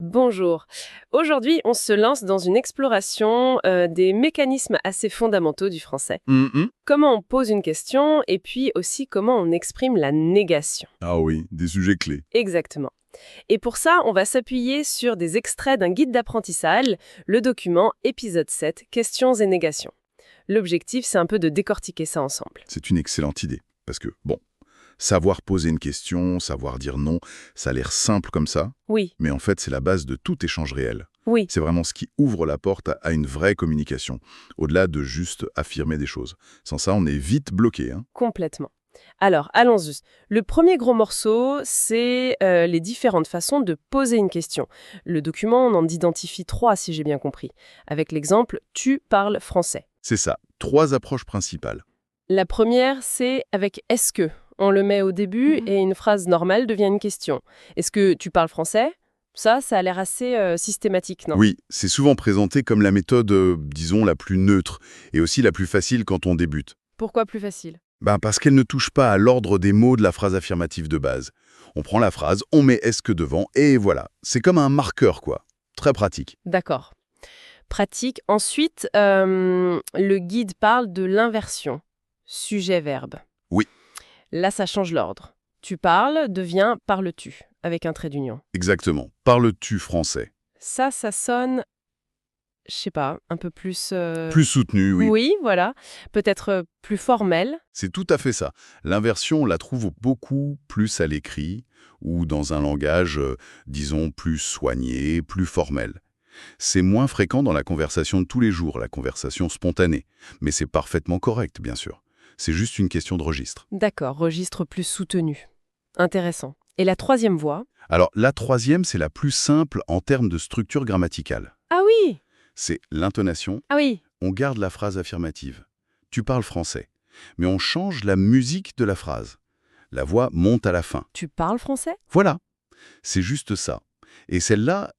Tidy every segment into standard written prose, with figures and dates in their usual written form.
Bonjour. Aujourd'hui, on se lance dans une exploration des mécanismes assez fondamentaux du français. Mhm. Comment on pose une question et puis aussi comment on exprime la négation. Ah oui, des sujets clés. Exactement. Et pour ça, on va s'appuyer sur des extraits d'un guide d'apprentissage, le document épisode 7, questions et négations. L'objectif, c'est un peu de décortiquer ça ensemble. C'est une excellente idée. Parce que, bon, savoir poser une question, savoir dire non, ça a l'air simple comme ça, Oui, mais en fait, c'est la base de tout échange réel. oui, C'est vraiment ce qui ouvre la porte à une vraie communication, au-delà de juste affirmer des choses. Sans ça, on est vite bloqué, hein. complètement. Alors, allons-y. Le premier gros morceau, c'est les différentes façons de poser une question. Le document, on en identifie 3, si j'ai bien compris, avec l'exemple « tu parles français ». C'est ça, 3 approches principales. La première, c'est avec « est-ce que ». On le met au début et une phrase normale devient une question. Est-ce que tu parles français? Ça a l'air assez systématique, non? Oui, c'est souvent présenté comme la méthode, disons, la plus neutre, et aussi la plus facile quand on débute. Pourquoi plus facile? Parce qu'elle ne touche pas à l'ordre des mots de la phrase affirmative de base. On prend la phrase, on met est-ce que devant, et voilà. C'est comme un marqueur, quoi. Très pratique. D'accord. Pratique. Ensuite, le guide parle de l'inversion. Sujet-verbe. Oui, Là, ça change l'ordre. Tu parles devient parles-tu, avec un trait d'union. exactement. Parles-tu français? Ça sonne, je sais pas, un peu plus... Plus soutenu, oui. Oui, voilà. Peut-être plus formel. C'est tout à fait ça. L'inversion, on la trouve beaucoup plus à l'écrit, ou dans un langage, disons, plus soigné, plus formel. C'est moins fréquent dans la conversation de tous les jours, la conversation spontanée. Mais c'est parfaitement correct, bien sûr. C'est juste une question de registre. D'accord, registre plus soutenu. Intéressant. Et la troisième voie? Alors, la troisième, c'est la plus simple en termes de structure grammaticale. Ah oui! C'est l'intonation. Ah oui! On garde la phrase affirmative. Tu parles français. Mais on change la musique de la phrase. La voix monte à la fin. Tu parles français? Voilà, c'est juste ça. Et celle-là,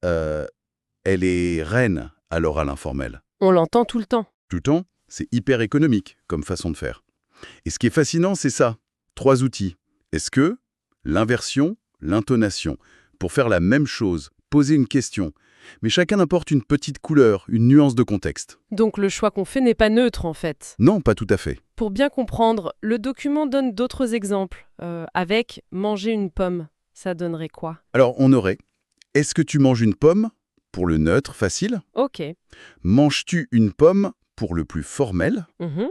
elle est reine à l'oral informel. On l'entend tout le temps. Tout le temps, c'est hyper économique comme façon de faire. Et ce qui est fascinant, c'est ça. 3 outils. Est-ce que, l'inversion, l'intonation. Pour faire la même chose, poser une question. Mais chacun apporte une petite couleur, une nuance de contexte. Donc le choix qu'on fait n'est pas neutre en fait. Non, pas tout à fait. Pour bien comprendre, le document donne d'autres exemples. Avec manger une pomme, ça donnerait quoi? Alors, on aurait est-ce que tu manges une pomme pour le neutre, facile. Ok. Manges-tu une pomme pour le plus formel. Mhm.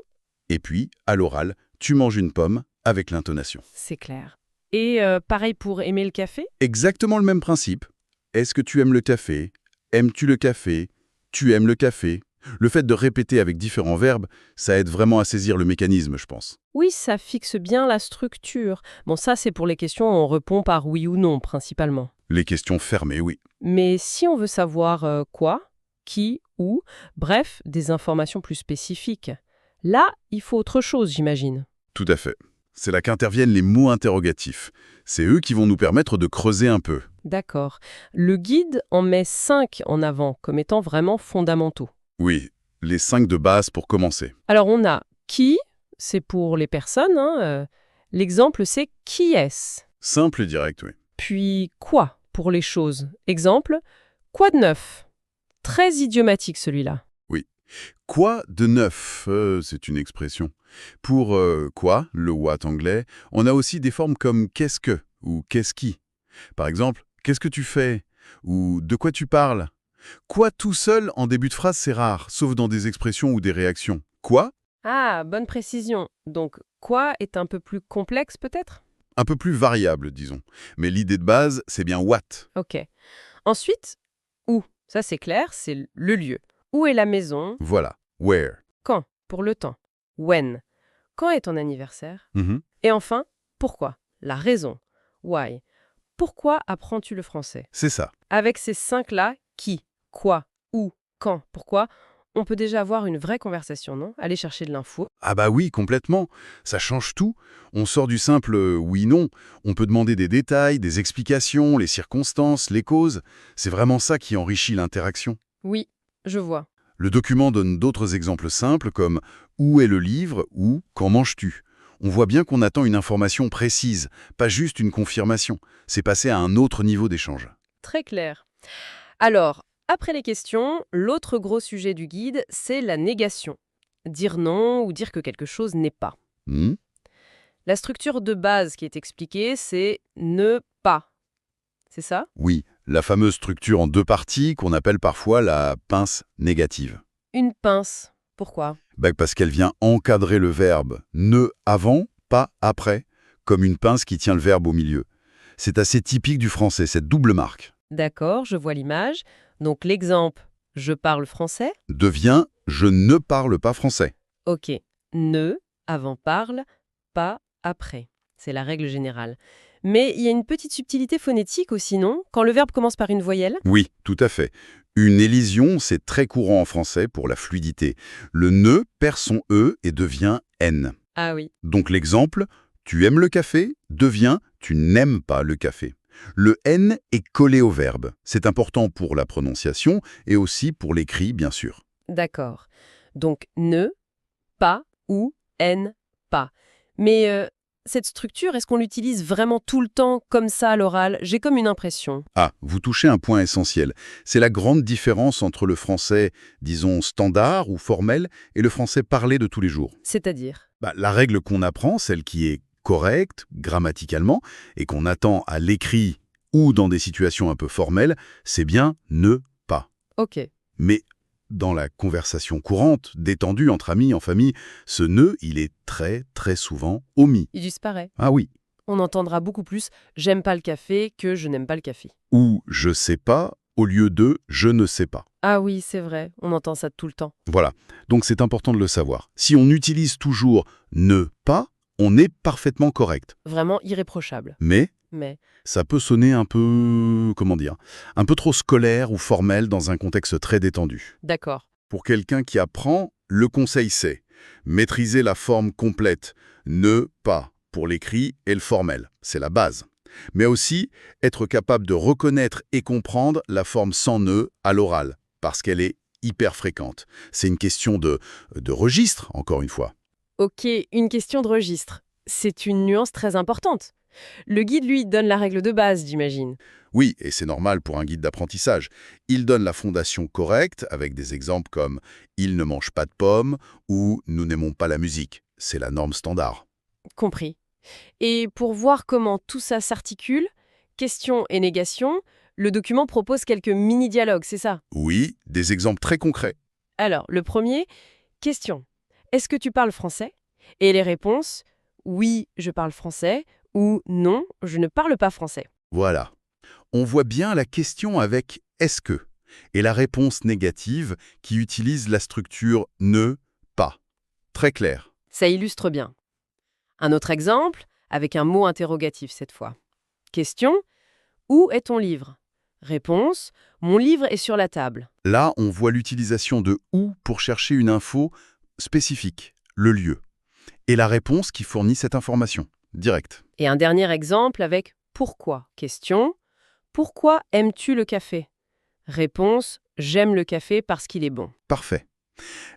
Et puis, à l'oral, tu manges une pomme avec l'intonation. C'est clair. Et pareil pour aimer le café? Exactement le même principe. Est-ce que tu aimes le café? Aimes-tu le café? Tu aimes le café? Le fait de répéter avec différents verbes, ça aide vraiment à saisir le mécanisme, je pense. Oui, ça fixe bien la structure. Bon, ça c'est pour les questions où on répond par oui ou non principalement. Les questions fermées, oui. Mais si on veut savoir quoi, qui, où, bref, des informations plus spécifiques, là, il faut autre chose, j'imagine. Tout à fait. C'est là qu'interviennent les mots interrogatifs. C'est eux qui vont nous permettre de creuser un peu. D'accord. Le guide en met 5 en avant comme étant vraiment fondamentaux. Oui, les 5 de base pour commencer. Alors on a qui, c'est pour les personnes, hein, l'exemple c'est qui est-ce. Simple et direct, oui. Puis quoi pour les choses. Exemple, quoi de neuf? Très idiomatique celui-là. Oui. Quoi de neuf? C'est une expression. Pour quoi, le what anglais, on a aussi des formes comme qu'est-ce que ou qu'est-ce qui. Par exemple, qu'est-ce que tu fais? Ou de quoi tu parles? Quoi tout seul en début de phrase, c'est rare, sauf dans des expressions ou des réactions. Quoi? Ah, bonne précision. Donc quoi est un peu plus complexe peut-être? Un peu plus variable, disons. Mais l'idée de base, c'est bien what. Ok. Ensuite, où? Ça c'est clair, c'est le lieu. Où est la maison? Voilà. Where. Quand? Pour le temps. When? Quand est ton anniversaire? Mhm. Et enfin, pourquoi? La raison. Why? Pourquoi apprends-tu le français? C'est ça. Avec ces 5-là, qui, quoi, où, quand, pourquoi, on peut déjà avoir une vraie conversation, non? Aller chercher de l'info. Ah bah oui, complètement. Ça change tout. On sort du simple oui-non. On peut demander des détails, des explications, les circonstances, les causes. C'est vraiment ça qui enrichit l'interaction. Oui, je vois. Le document donne d'autres exemples simples comme où est le livre ou quand manges-tu. On voit bien qu'on attend une information précise, pas juste une confirmation. C'est passé à un autre niveau d'échange. Très clair. Alors, après les questions, l'autre gros sujet du guide, c'est la négation. Dire non ou dire que quelque chose n'est pas. Hmm. La structure de base qui est expliquée, c'est ne pas. C'est ça? Oui, la fameuse structure en deux parties qu'on appelle parfois la pince négative. Une pince. Pourquoi? Parce qu'elle vient encadrer le verbe ne avant, pas après, comme une pince qui tient le verbe au milieu. C'est assez typique du français, cette double marque. D'accord, je vois l'image. Donc l'exemple, je parle français. Devient je ne parle pas français. Ok. Ne, avant parle, pas après. C'est la règle générale. Mais il y a une petite subtilité phonétique aussi, non? Quand le verbe commence par une voyelle? Oui, tout à fait. Une élision, c'est très courant en français pour la fluidité. Le ne perd son e et devient n. Ah oui. Donc l'exemple, tu aimes le café, devient tu n'aimes pas le café. Le n est collé au verbe. C'est important pour la prononciation et aussi pour l'écrit, bien sûr. D'accord. Donc ne, pas ou n, pas. Mais cette structure, est-ce qu'on l'utilise vraiment tout le temps comme ça à l'oral? J'ai comme une impression. Ah, vous touchez un point essentiel. C'est la grande différence entre le français, disons, standard ou formel, et le français parlé de tous les jours. C'est-à-dire? La règle qu'on apprend, celle qui est correcte, grammaticalement, et qu'on attend à l'écrit ou dans des situations un peu formelles, c'est bien ne pas. Ok. Mais dans la conversation courante, détendue entre amis, en famille, ce ne, il est très, très souvent omis. Il disparaît. Ah oui. On entendra beaucoup plus j'aime pas le café que je n'aime pas le café. Ou je sais pas au lieu de je ne sais pas. Ah oui, c'est vrai, on entend ça tout le temps. Voilà, donc c'est important de le savoir. Si on utilise toujours ne pas, on est parfaitement correct. Vraiment irréprochable. Mais Mais, ça peut sonner un peu, comment dire, un peu trop scolaire ou formel dans un contexte très détendu. d'accord. Pour quelqu'un qui apprend, le conseil c'est maîtriser la forme complète, ne pas, pour l'écrit et le formel, c'est la base. Mais aussi être capable de reconnaître et comprendre la forme sans ne à l'oral, parce qu'elle est hyper fréquente. C'est une question de registre, encore une fois. Ok, une question de registre. C'est une nuance très importante. Le guide, lui, donne la règle de base, j'imagine. Oui, et c'est normal pour un guide d'apprentissage. Il donne la fondation correcte avec des exemples comme « il ne mange pas de pommes » ou « nous n'aimons pas la musique ». C'est la norme standard. Compris. Et pour voir comment tout ça s'articule, question et négation, le document propose quelques mini-dialogues, c'est ça? Oui, des exemples très concrets. Alors, le premier, question. Est-ce que tu parles français? Et les réponses, oui, je parle français, ou non, je ne parle pas français. Voilà. On voit bien la question avec « est-ce que ?» et la réponse négative qui utilise la structure « ne, pas ». Très clair. Ça illustre bien. Un autre exemple, avec un mot interrogatif cette fois. Question, où est ton livre? Réponse, mon livre est sur la table. Là, on voit l'utilisation de « où » pour chercher une info spécifique, le lieu. Et la réponse qui fournit cette information, directe. Et un dernier exemple avec pourquoi? Question, pourquoi aimes-tu le café? Réponse, j'aime le café parce qu'il est bon. Parfait.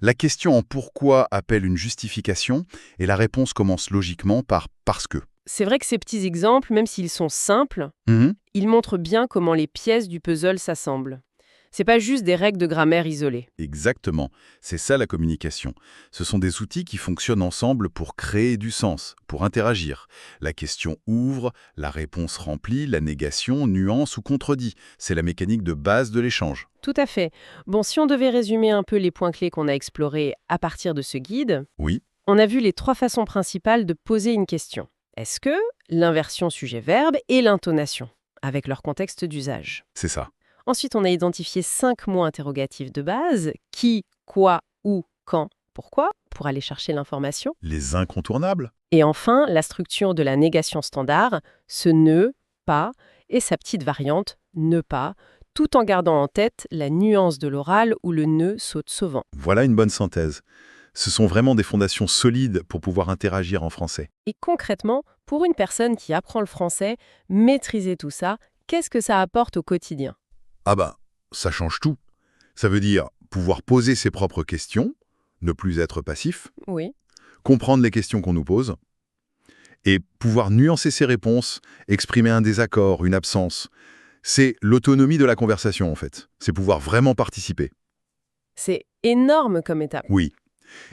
La question en pourquoi appelle une justification et la réponse commence logiquement par parce que. C'est vrai que ces petits exemples, même s'ils sont simples, Mhm. ils montrent bien comment les pièces du puzzle s'assemblent. C'est pas juste des règles de grammaire isolées. Exactement. C'est ça la communication. Ce sont des outils qui fonctionnent ensemble pour créer du sens, pour interagir. La question ouvre, la réponse remplit, la négation nuance ou contredit. C'est la mécanique de base de l'échange. Tout à fait. Bon, si on devait résumer un peu les points clés qu'on a explorés à partir de ce guide, Oui, on a vu les 3 façons principales de poser une question. Est-ce que, l'inversion sujet-verbe et l'intonation, avec leur contexte d'usage. c'est ça. Ensuite, on a identifié 5 mots interrogatifs de base, qui, quoi, où, quand, pourquoi, pour aller chercher l'information. Les incontournables. Et enfin, la structure de la négation standard, ce ne, pas, et sa petite variante, ne pas, tout en gardant en tête la nuance de l'oral où le ne saute souvent. Voilà une bonne synthèse. Ce sont vraiment des fondations solides pour pouvoir interagir en français. Et concrètement, pour une personne qui apprend le français, maîtriser tout ça, qu'est-ce que ça apporte au quotidien? Ah ça change tout. Ça veut dire pouvoir poser ses propres questions, ne plus être passif, Oui. comprendre les questions qu'on nous pose, et pouvoir nuancer ses réponses, exprimer un désaccord, une absence. C'est l'autonomie de la conversation, en fait. C'est pouvoir vraiment participer. C'est énorme comme étape. Oui.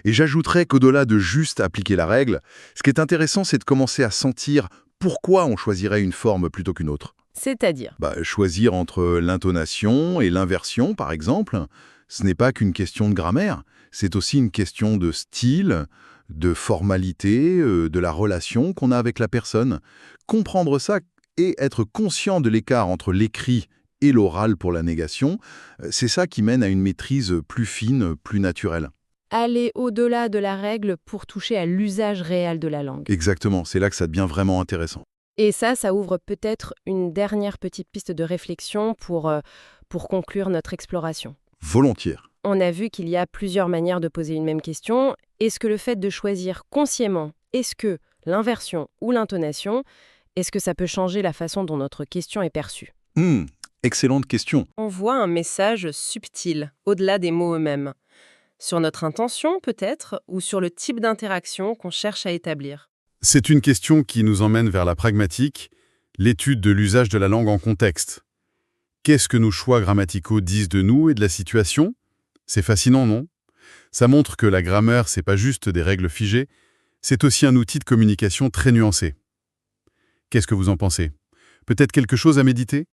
Et j'ajouterais qu'au-delà de juste appliquer la règle, ce qui est intéressant, c'est de commencer à sentir pourquoi on choisirait une forme plutôt qu'une autre. C'est-à-dire? Choisir entre l'intonation et l'inversion, par exemple, ce n'est pas qu'une question de grammaire, c'est aussi une question de style, de formalité, de la relation qu'on a avec la personne. Comprendre ça et être conscient de l'écart entre l'écrit et l'oral pour la négation, c'est ça qui mène à une maîtrise plus fine, plus naturelle. Aller au-delà de la règle pour toucher à l'usage réel de la langue. Exactement, c'est là que ça devient vraiment intéressant. Et ça ouvre peut-être une dernière petite piste de réflexion pour conclure notre exploration. Volontiers. On a vu qu'il y a plusieurs manières de poser une même question. Est-ce que le fait de choisir consciemment, est-ce que l'inversion ou l'intonation, est-ce que ça peut changer la façon dont notre question est perçue? Excellente question. On voit un message subtil, au-delà des mots eux-mêmes. Sur notre intention, peut-être, ou sur le type d'interaction qu'on cherche à établir. C'est une question qui nous emmène vers la pragmatique, l'étude de l'usage de la langue en contexte. Qu'est-ce que nos choix grammaticaux disent de nous et de la situation? C'est fascinant, non? Ça montre que la grammaire, c'est pas juste des règles figées, c'est aussi un outil de communication très nuancé. Qu'est-ce que vous en pensez? Peut-être quelque chose à méditer?